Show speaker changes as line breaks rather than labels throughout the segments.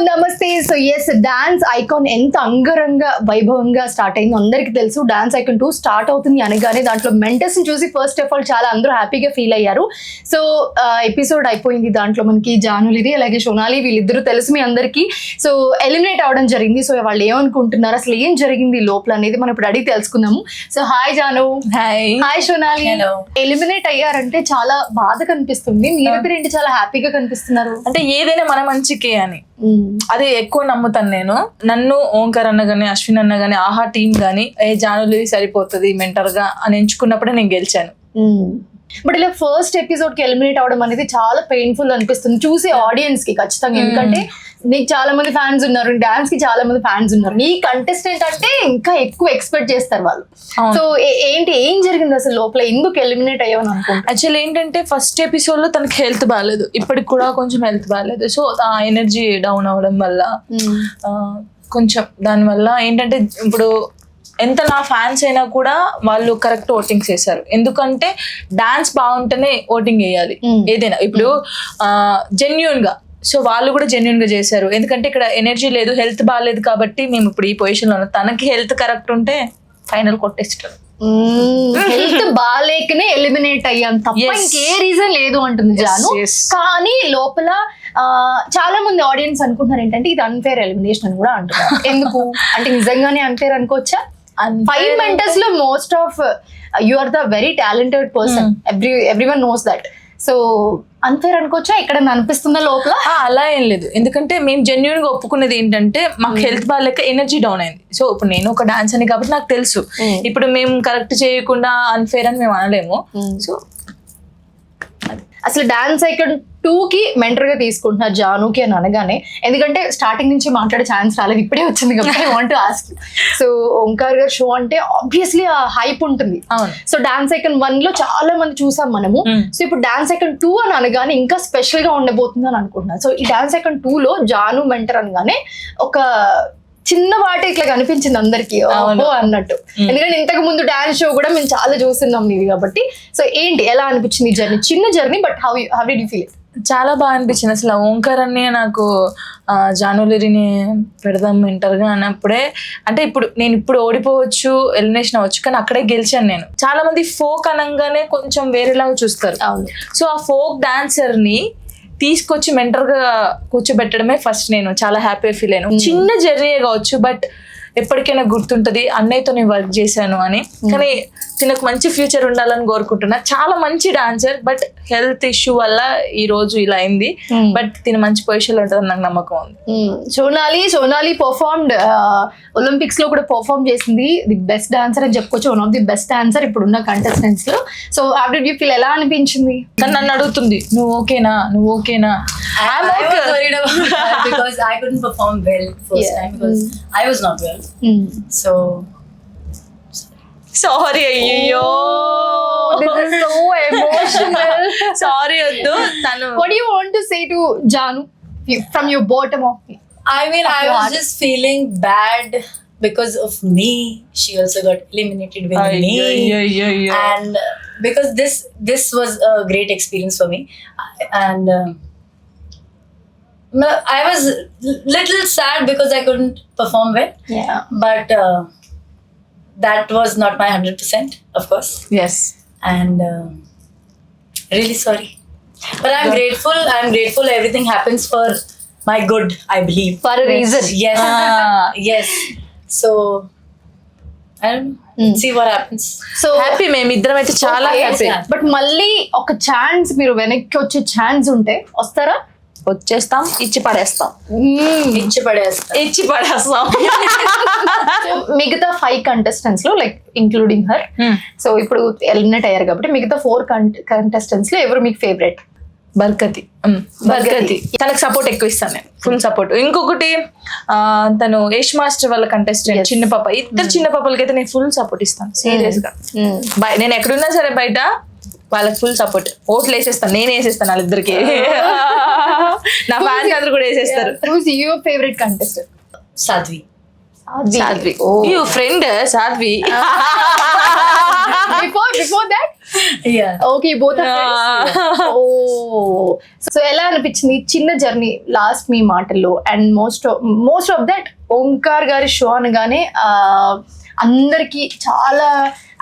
నమస్తే. So yes, dance icon ఎంత అంగరంగ వైభవంగా స్టార్ట్ అయిందో అందరికి తెలుసు. డాన్స్ ఐకాన్ 2 స్టార్ట్ అవుతుంది అనగానే దాంట్లో మెంటర్స్ ని చూసి ఫస్ట్ ఆఫ్ ఆల్ చాలా అందరూ హ్యాపీగా ఫీల్ అయ్యారు. సో ఎపిసోడ్ అయిపోయింది. దాంట్లో మనకి జానులిది అలాగే సోనాలి వీళ్ళిద్దరూ తెలుసు మీ అందరికి. సో ఎలిమినేట్ అవడం జరిగింది. సో వాళ్ళు ఏమనుకుంటున్నారు, అసలు ఏం జరిగింది లోపల అనేది మనం ఇప్పుడు అడిగి తెలుసుకుందాము. So hi Janu. Hi Sonali. Eliminate అయ్యారంటే చాలా బాధ కనిపిస్తుంది, మీరిద్దరు ఏంటి చాలా హ్యాపీగా కనిపిస్తున్నారు?
అంటే ఏదైనా మన మంచికే అని అది ఎక్కువ నమ్ముతాను నేను. నన్ను ఓంకార్ అన్న గానీ అశ్విన్ అన్న గానీ ఆహా టీం గానీ జానులి సరిపోతుంది మెంటర్ గా అని ఎంచుకున్నప్పుడే నేను గెలిచాను.
బట్ ఇలా ఫస్ట్ ఎపిసోడ్ కి ఎలిమినేట్ అవడం అనేది చాలా పెయిన్ఫుల్ అనిపిస్తుంది చూసే ఆడియన్స్ కి ఖచ్చితంగా. ఎందుకంటే నీకు చాలా మంది ఫ్యాన్స్ ఉన్నారు, డాన్స్ కి చాలా మంది ఫ్యాన్స్ ఉన్నారు, నీ కంటెస్టెంట్ అంటే ఇంకా ఎక్కువ ఎక్స్పెక్ట్ చేస్తారు వాళ్ళు. సో ఏం జరిగింది అసలు లోపల, ఎందుకు ఎలిమినేట్ అయ్యావని అనుకుంటా?
యాక్చువల్లీ ఏంటంటే ఫస్ట్ ఎపిసోడ్ లో తనకి హెల్త్ బాగాలేదు, ఇప్పటికి కూడా కొంచెం హెల్త్ బాగాలేదు. సో ఆ ఎనర్జీ డౌన్ అవడం వల్ల కొంచెం దానివల్ల ఏంటంటే ఇప్పుడు ఎంత నా ఫ్యాన్స్ అయినా కూడా వాళ్ళు కరెక్ట్ ఓటింగ్స్ వేశారు. ఎందుకంటే డాన్స్ బాగుంటేనే ఓటింగ్ వేయాలి ఏదైనా. ఇప్పుడు జెన్యూన్ గా, సో వాళ్ళు కూడా జెన్యూన్ గా చేశారు. ఎందుకంటే ఇక్కడ ఎనర్జీ లేదు, హెల్త్ బాగాలేదు కాబట్టి మేము ఇప్పుడు ఈ పొజిషన్ లో ఉన్నాం. తనకి హెల్త్ కరెక్ట్ ఉంటే ఫైనల్ కొట్టేస్తారు.
హెల్త్ బాగాలేకనే ఎలిమినేట్ అయ్యాం తప్ప ఇంకే రీజన్ లేదు అంటుంది జాను. కానీ లోపల చాలా మంది ఆడియన్స్ అనుకుంటున్నారు ఏంటంటే ఇది అన్ఫేర్ ఎలిమినేషన్ అని కూడా అంటున్నారు. ఎందుకు అంటే నిజంగానే అన్ఫేర్ అనుకోవచ్చా? 5 మెంటర్స్ లో most of you are the very talented person, everyone knows that. So unfair అనుకోవచ్చా? ఇక్కడ అనిపిస్తుందా లోపల?
అలా ఏం లేదు, ఎందుకంటే మేము జెన్యున్ గా ఒప్పుకునేది ఏంటంటే మాకు హెల్త్ బాగాలేక ఎనర్జీ డౌన్ అయింది. సో ఇప్పుడు నేను ఒక డాన్స్ అని కాబట్టి నాకు తెలుసు, ఇప్పుడు మేము కరెక్ట్ చేయకుండా అన్ఫేర్ అని మేము అనలేము. సో అసలు
డాన్స్ ఐకాన్ 2 కి మెంటర్ గా తీసుకుంటున్నారు జానుకి అని అనగానే, ఎందుకంటే స్టార్టింగ్ నుంచి మాట్లాడే ఛాన్స్ రాలేదు, ఇప్పుడే వచ్చింది కాబట్టి I want to ask. So Omkar గారు షో అంటే ఆబ్వియస్లీ ఆ హైప్ ఉంటుంది. సో డాన్స్ ఐకాన్ 1 లో చాలా మంది చూసాం మనము. సో ఇప్పుడు డాన్స్ ఐకాన్ 2 అని అనగానే ఇంకా స్పెషల్ గా ఉండబోతుంది అని అనుకుంటున్నాను. సో ఈ డాన్స్ ఐకాన్ 2 లో జాను మెంటర్ అనగానే ఒక చిన్న వాటి ఇట్లా కనిపించింది అందరికి అన్నట్టు. ఎందుకంటే ఇంతకు ముందు డాన్స్ షో కూడా మేము చాలా చూస్తున్నాం నీది కాబట్టి. సో ఏంటి, ఎలా అనిపించింది జర్నీ? చిన్న journey, but how did you feel?
చాలా బాగా అనిపించింది. అసలు ఓంకార్ అన్ని నాకు జానులిని పెడదాం మెంటర్గా అన్నప్పుడే, అంటే నేను ఇప్పుడు ఓడిపోవచ్చు, ఎలిమినేషన్ అవ్వచ్చు, కానీ అక్కడే గెలిచాను నేను. చాలా మంది ఫోక్ అనగానే కొంచెం వేరేలాగా చూస్తారు. సో ఆ ఫోక్ డాన్సర్ ని తీసుకొచ్చి మెంటర్ గా కూర్చోబెట్టడమే ఫస్ట్ నేను చాలా హ్యాపీ ఫీల్ అయ్యాను. చిన్న జర్నీ కావచ్చు, బట్ ఎప్పటికైనా గుర్తుంటది అన్నయ్యతో నేను వర్క్ చేశాను అని. కానీ తినకు మంచి ఫ్యూచర్ ఉండాలని కోరుకుంటున్నా. చాలా మంచి డాన్సర్, బట్ హెల్త్ ఇష్యూ వల్ల ఈ రోజు ఇలా అయింది. బట్ తిన మంచి పొజిషన్ లో ఉంటుందని నాకు నమ్మకం ఉంది.
సోనాలి పర్ఫార్మ్డ్ ఒలింపిక్స్ లో కూడా పర్ఫార్మ్ చేసింది. ది బెస్ట్ డాన్సర్ అని చెప్పుకోవచ్చు, one of the best dancer ఇప్పుడున్న కంటెస్టెంట్స్ లో. So how did you feel, ఎలా అనిపించింది?
కానీ నన్ను అడుగుతుంది నువ్వు ఓకేనా.
Because I couldn't perform well first time because I was not well. So
sorry, అయ్యో
this is so emotional.
Sorry వద్దు.
What do you want to say to Janu from your bottom of me?
I mean, I was just feeling bad because of me. She also got eliminated with me. And because this was a great experience for me, and I was little sad because I couldn't perform well.
Yeah.
But that was not my 100%, of course.
Yes.
And really sorry. But I'm grateful. Everything happens for my good, I believe.
For a reason.
Yes. Yes. So I don't know. See what happens.
So
happy, మేమిద్దరం అయితే చాలా happy.
But మళ్ళీ ఒక chance, మీరు వెనక్కి వచ్చే chance ఉంటే వస్తారా?
వచ్చేస్తాం, ఇచ్చి పడేస్తాం.
మిగతా 5 కంటెస్టెంట్స్ లో లైక్ ఇంక్లూడింగ్ హర్, సో ఇప్పుడు ఎలిమినేట్ అయ్యారు కాబట్టి మిగతా 4 కంటెస్టెంట్స్ లో ఎవరు మీకు ఫేవరెట్?
బర్కతి. తనకు సపోర్ట్ ఎక్కువ ఇస్తాను నేను, ఫుల్ సపోర్ట్. ఇంకొకటి తను యష్ మాస్టర్ వాళ్ళ కంటెస్టెంట్ చిన్న పాప, ఇద్దరు చిన్న పాపలకైతే నేను ఫుల్ సపోర్ట్ ఇస్తాను సీరియస్ గా. నేను ఎక్కడున్నా సరే బయట వాళ్ళకి ఫుల్ సపోర్ట్, ఓట్లు వేసేస్తాను, నేను వేసేస్తాను వాళ్ళిద్దరికి. నా ఫ్యాన్స్ అందరు కూడా వేసేస్తారు.
Your favourite contestant?
Sadhvi.
You friend Sadhvi.
Before that
Yeah.
Okay both oh so ఎలా అనిపించింది చిన్న జర్నీ లాస్ట్ మీ మాటల్లో and most of that Omkar గారి షో అనగానే అందరికి చాలా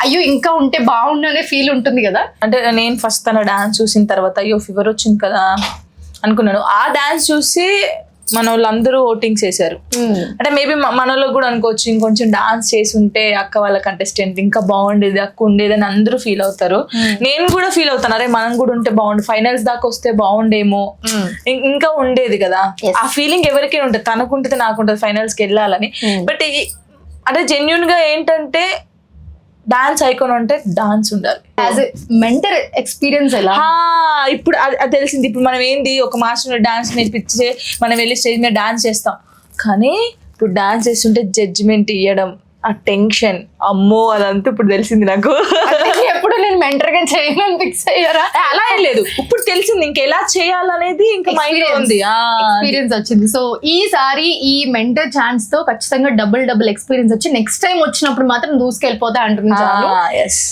అయ్యో ఇంకా ఉంటే బాగుండు అనే ఫీల్ ఉంటుంది కదా.
అంటే నేను ఫస్ట్ తన డాన్స్ చూసిన తర్వాత అయ్యో ఫీవర్ వచ్చింది కదా అనుకున్నాను. ఆ డాన్స్ చూసి మన వాళ్ళందరూ ఓటింగ్స్ వేశారు. అంటే మేబీ మనలో కూడా అనుకోవచ్చు ఇంకొంచెం డాన్స్ చేసి ఉంటే అక్క వాళ్ళ కంటెస్టెంట్ ఇంకా బాగుండేది, అక్క ఉండేది అని అందరూ ఫీల్ అవుతారు. నేను కూడా ఫీల్ అవుతాను, అరే మనం కూడా ఉంటే బాగుండు, ఫైనల్స్ దాకా వస్తే బాగుండేమో, ఇంకా ఉండేది కదా. ఆ ఫీలింగ్ ఎవరికైనా ఉంటుంది, తనకుంటుంది నాకుంటుంది ఫైనల్స్కి వెళ్ళాలని. బట్ అంటే జెన్యున్ గా ఏంటంటే డాన్స్ ఐకాన్ అంటే డాన్స్ ఉండాలి.
యాజ్ ఎ మెంటర్ ఎక్స్పీరియన్స్ ఎలా?
ఇప్పుడు అది తెలిసింది. ఇప్పుడు మనం ఏంది ఒక మాస్టర్ డాన్స్ నేర్పించే మనం వెళ్ళి స్టేజ్ మీద డాన్స్ చేస్తాం, కానీ ఇప్పుడు డాన్స్ చేస్తుంటే జడ్జిమెంట్ ఇవ్వడం, ఆ టెన్షన్, అమ్మో అదంతా ఇప్పుడు తెలిసింది నాకు.
ఎప్పుడు నేను మెంటర్ గా చేయను ఫిక్స్ అయ్యారా?
అలా ఏం లేదు, ఇప్పుడు తెలిసింది ఇంకా ఎలా చేయాలనేది ఇంకా మైండ్ లో ఉంది,
ఎక్స్పీరియన్స్ వచ్చింది. సో ఈసారి ఈ మెంటర్ ఛాన్స్ తో ఖచ్చితంగా డబుల్ ఎక్స్పీరియన్స్ వచ్చి నెక్స్ట్ టైం వచ్చినప్పుడు మాత్రం దూసుకెళ్ళిపోతా అంటుంది Janu.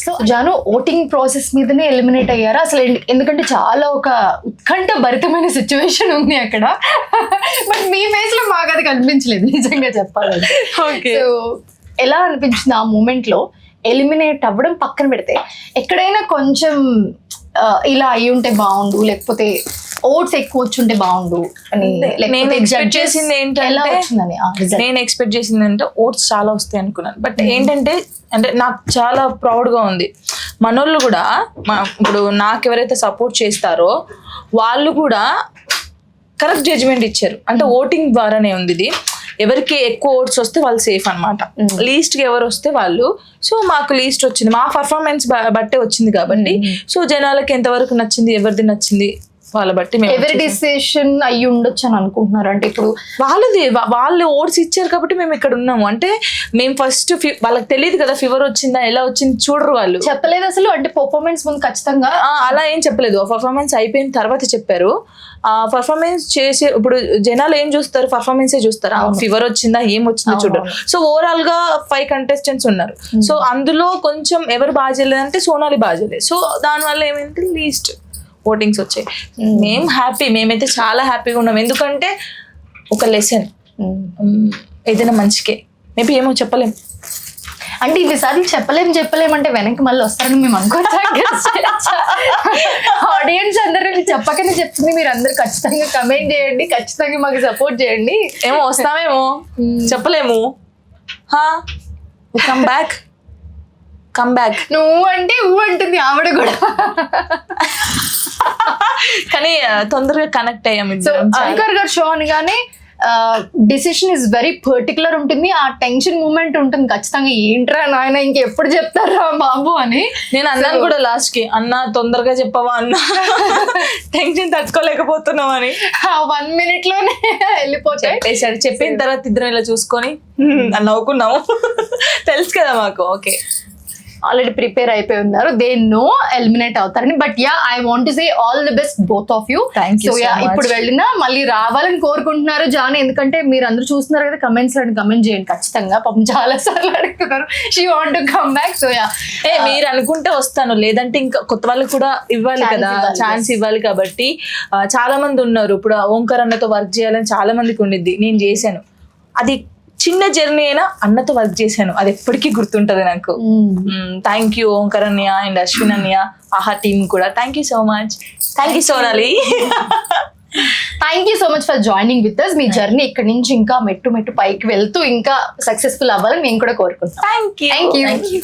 So Janu voting process మీదనే ఎలిమినేట్ అయ్యారా అసలు? ఎందుకంటే చాలా ఒక ఉత్కంఠ భరితమైన సిచ్యువేషన్ ఉంది అక్కడ. బట్ మీ ఫేస్ లో మాకు అది కనిపించలేదు నిజంగా చెప్పాలంటే. సో ఎలా అనిపించింది ఆ మూమెంట్ లో ఎలిమినేట్ అవ్వడం పక్కన పెడితే? ఎక్కడైనా కొంచెం ఇలా అయి ఉంటే బాగుండు, లేకపోతే ఓట్స్ ఎక్కువ వచ్చుంటే బాగుండు అని
నేను ఎక్స్పెక్ట్ చేసింది
ఎలా
ఏంటంటే
వచ్చిందని?
నేను ఎక్స్పెక్ట్ చేసింది అంటే ఓట్స్ చాలా వస్తాయి అనుకున్నాను. బట్ ఏంటంటే అంటే నాకు చాలా ప్రౌడ్ గా ఉంది, మనోళ్ళు కూడా ఇప్పుడు నాకు ఎవరైతే సపోర్ట్ చేస్తారో వాళ్ళు కూడా కరెక్ట్ జడ్జిమెంట్ ఇచ్చారు. అంటే ఓటింగ్ ద్వారానే ఉంది ఇది. ఎవరికి ఎక్కువ ఓట్స్ వస్తే వాళ్ళు సేఫ్ అనమాట, లీస్ట్ కి ఎవరు వస్తే వాళ్ళు. సో మాకు లీస్ట్ వచ్చింది, మా పర్ఫార్మెన్స్ బట్టే వచ్చింది కాబట్టి. సో జనాలకి ఎంతవరకు నచ్చింది, ఎవరిది నచ్చింది వాళ్ళ బట్టి
ఎవరి డిసిషన్ అయ్యి ఉండొచ్చు అని అనుకుంటున్నారు. అంటే ఇప్పుడు
వాళ్ళు ఓట్స్ ఇచ్చారు కాబట్టి మేము ఇక్కడ ఉన్నాము. అంటే మేము ఫస్ట్ వాళ్ళకి తెలియదు కదా ఫీవర్ వచ్చిందా ఎలా వచ్చింది చూడరు, వాళ్ళు
చెప్పలేదు అసలు. అంటే పర్ఫార్మెన్స్ ముందు ఖచ్చితంగా
అలా ఏం చెప్పలేదు, పర్ఫార్మెన్స్ అయిపోయిన తర్వాత చెప్పారు. పర్ఫార్మెన్స్ చేసే ఇప్పుడు జనాలు ఏం చూస్తారు, పర్ఫార్మెన్సే చూస్తారు, ఫీవర్ వచ్చిందా ఏం వచ్చిందో చూడరు. సో ఓవరాల్ గా 5 కంటెస్టెంట్స్ ఉన్నారు. సో అందులో కొంచెం ఎవరు బాగా చేయలేదంటే సోనాలి బాగా చేయలేదు. సో దానివల్ల ఏమైందంటే లీస్ట్ ఓటింగ్స్ వచ్చాయి. మేము హ్యాపీ, మేమైతే చాలా హ్యాపీగా ఉన్నాం. ఎందుకంటే ఒక లెసన్ ఏదైనా మంచికే, మేబీ ఏమో చెప్పలేం.
అంటే ఇన్నిసార్లు చెప్పలేమంటే వెనక్కి మళ్ళీ వస్తారని మేము అనుకోవచ్చా? ఆడియన్స్ అందరూ చెప్పకనే చెప్తుంది, మీరు అందరు ఖచ్చితంగా కమెంట్ చేయండి, ఖచ్చితంగా మాకు సపోర్ట్ చేయండి.
ఏమో వస్తామేమో చెప్పలేము. కమ్ బ్యాక్
నువ్వు అంటే ఊ అంటుంది ఆవిడ కూడా.
కానీ తొందరగా కనెక్ట్ అయ్యాం.
ఓంకార్ గారు షో అనగానే డిసిషన్ ఇస్ వెరీ పర్టికులర్ ఉంటుంది, ఆ టెన్షన్ మూమెంట్ ఉంటుంది ఖచ్చితంగా. ఏంట్రా నాయన ఇంకెప్పుడు చెప్తారా బాబు అని
నేను అన్నాను కూడా లాస్ట్ కి, అన్న తొందరగా చెప్పవా అన్న, టెన్షన్ తట్టుకోలేకపోతున్నాం అని.
1 minute లోనే వెళ్ళిపోతాయి.
చెప్పిన తర్వాత ఇద్దరం ఇలా చూసుకొని నవ్వుకున్నాము. తెలుసు కదా మాకు, ఓకే
ఆల్రెడీ ప్రిపేర్ అయిపోయి ఉన్నారు, దే నో ఎలిమినేట్ అవుతారని. But yeah I want to say all the best both of you. So yeah ఇప్పుడు వెళ్ళినా మళ్ళీ రావాలని కోరుకుంటున్నారు జాన్, ఎందుకంటే మీరు అందరూ చూస్తున్నారు కదా కమెంట్స్ లో, కమెంట్ చేయండి ఖచ్చితంగా. పాపం చాలా సార్లు అడుగుతున్నారు she want to come back. So yeah
మీరు అనుకుంటే వస్తాను, లేదంటే ఇంకా కొత్త వాళ్ళకి కూడా ఇవ్వాలి కదా, ఛాన్స్ ఇవ్వాలి. కాబట్టి చాలా మంది ఉన్నారు. ఇప్పుడు ఓంకార్ అన్నతో వర్క్ చేయాలని చాలా మందికి ఉండిద్ది, నేను చేశాను. అది చిన్న జర్నీ అయినా అన్నతో వర్క్ చేశాను, అది ఎప్పటికీ గుర్తుంటది నాకు. థ్యాంక్ యూ ఓంకార్ అన్నయ్య అండ్ అశ్విన్ అన్నయ్య, ఆహా టీమ్ కూడా thank you so much. Thank you Sonali.
Thank you so much for joining with us. మీ జర్నీ ఇక్కడ నుంచి ఇంకా మెట్టు పైకి వెళ్తూ ఇంకా సక్సెస్ఫుల్ అవ్వాలని మేము కూడా కోరుకుంటున్నాం.
Thank you.